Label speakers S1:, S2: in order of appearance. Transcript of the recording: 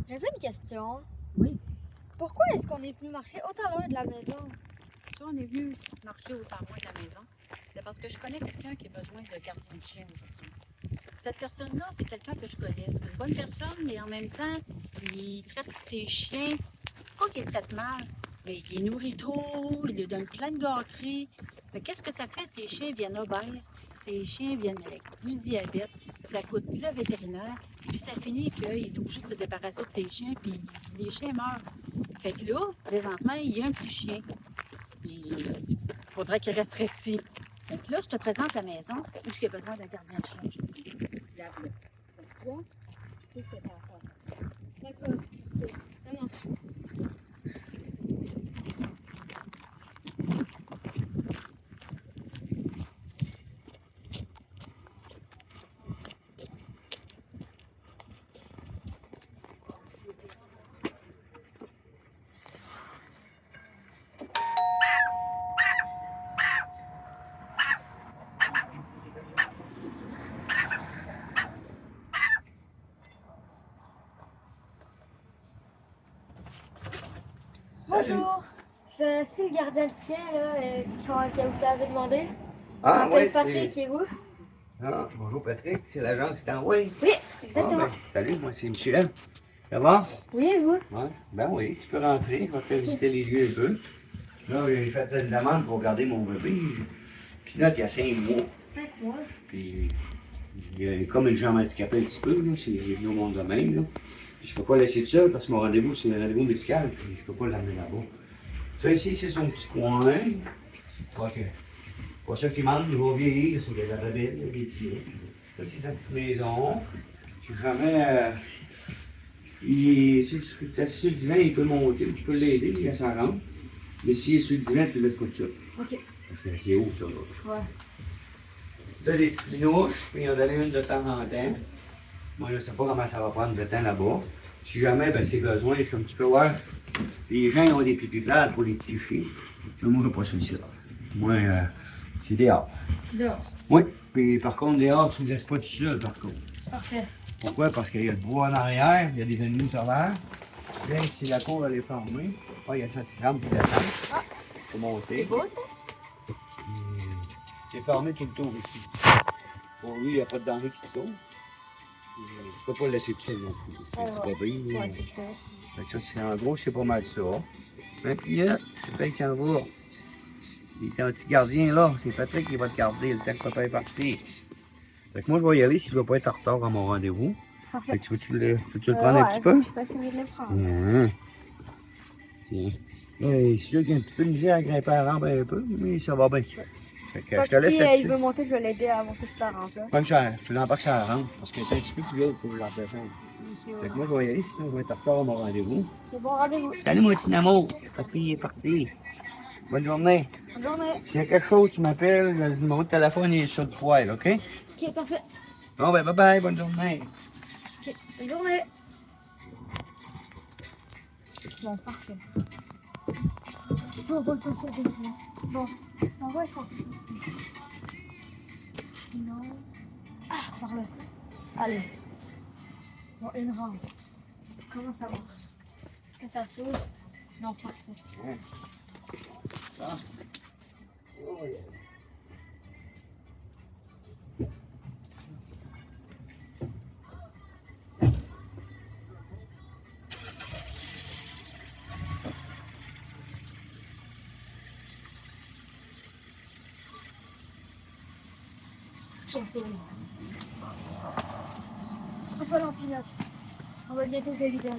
S1: J'avais une question.
S2: Oui.
S1: Pourquoi est-ce qu'on est venu marcher autant loin de la maison?
S2: Si on est venu marcher autant loin de la maison, c'est parce que je connais quelqu'un qui a besoin de gardien de chien aujourd'hui. Cette personne-là, c'est quelqu'un que je connais. C'est une bonne personne, mais en même temps, il traite ses chiens, pas qu'il les traite mal, mais il les nourrit trop, il lui donne plein de gâteries. Mais qu'est-ce que ça fait? Ces chiens viennent obèses, ces chiens viennent avec du diabète, ça coûte le vétérinaire, puis ça finit qu'il est obligé de se débarrasser de ses chiens, puis les chiens meurent. Fait que là, présentement, il y a un petit chien. Il faudrait qu'il reste petit. Donc là, je te présente la maison où j'ai besoin d'un gardien de chien aujourd'hui. Regarde-le.
S1: Là, c'est ce que t'as à faire. D'accord. Ça marche. Bonjour, je suis le gardien de chien là, que vous avez demandé. Je m'appelle Patrick et vous?
S3: Ah, bonjour Patrick, c'est l'agence qui t'envoie.
S1: Oui, exactement.
S3: Salut, moi c'est Michel. Ça va?
S1: Oui, et vous?
S3: Ouais. Ben oui, tu peux rentrer, je vais te faire visiter les lieux un peu. Là, j'ai fait une demande pour garder mon bébé. Puis là, il y a 5 mois.
S1: 5 mois.
S3: Puis il est comme une jambe handicapée un petit peu, là. C'est venu au monde de même, là. Puis je peux pas le laisser tout seul parce que mon rendez-vous, c'est un rendez-vous médical, puis je peux pas l'amener là-bas. Ça ici, c'est son petit coin. OK. Pas ça qui manque, il va vieillir, c'est qu'il y a la rebelle, il y a des petits. Ça, c'est sa petite maison. Si jamais si tu es assis sur le divan, il peut monter, tu peux l'aider, il s'en rentre. Mais s'il est sur le divan, tu ne le laisses pas tout seul.
S1: OK.
S3: Parce que c'est haut, ça, là.
S1: Ouais.
S3: Là, des petites minouches, puis il y en a une de temps en temps. Moi, je ne sais pas comment ça va prendre de temps là-bas. Si jamais, ben, c'est besoin, comme tu peux voir, les gens ont des pipi plates pour les petits chiens. Mais moi, je ne pas ça ici, là. Moi, c'est dehors.
S1: Dehors.
S3: Oui, puis par contre, dehors, tu ne laisses pas tout seul, par contre.
S1: Parfait.
S3: Pourquoi? Parce qu'il y a le bois en arrière, il y a des animaux sauvages. Là, si la cour elle est fermée, il y a cette petite rampe pour descendre.
S1: Ah.
S3: Pour monter.
S1: C'est beau ça?
S3: C'est fermé tout le tour ici. Pour lui, il n'y a pas de danger qui se trouve. Tu peux pas le laisser tout seul non plus. C'est un petit bébé.
S1: Ouais, c'est ça.
S3: Fait que ça, c'est, en gros, c'est pas mal ça. Puis là, c'est Patrick qui s'en va. Il est un petit gardien là. C'est Patrick qui va te garder le temps que papa est parti. Fait que moi, je vais y aller si je ne vais pas être en retard à mon rendez-vous.
S1: Parfait.
S3: Fait que tu veux le prendre un petit peu?
S1: Je vais essayer de le prendre.
S3: Tiens. Tiens. Là, c'est sûr qu'il y a un petit peu de misère à grimper à la rampe un peu, mais ça va bien. Fait que je te laisse
S1: Si
S3: là-dessus.
S1: il veut monter, je vais l'aider à monter sur sa rampe. Là.
S3: Pas cher, tu l'embarques sur la rampe, parce qu'elle est un petit peu plus haute pour la descendre.
S1: Ok,
S3: Fait que
S1: ouais.
S3: moi, je vais y aller, sinon je vais être en retard à mon rendez-vous.
S1: C'est bon rendez-vous.
S3: Salut, mon petit amour. Papi est parti. Bonne journée.
S1: Bonne journée.
S3: S'il y a quelque chose, tu m'appelles, le numéro de téléphone est sur le poêle, OK?
S1: Ok, parfait.
S3: Bon, ben, bye bye, bonne journée.
S1: Ok, bonne journée. Bon, parfait. Bon, ça va être parfait. Non. Ah, par là. Allez. Bon, une rampe. Comment ça marche? Est-ce que ça s'ouvre? Non, parfait.
S3: Ça. Oh, yeah.
S1: Champion. C'est pas l'empilage. On va bientôt se vider.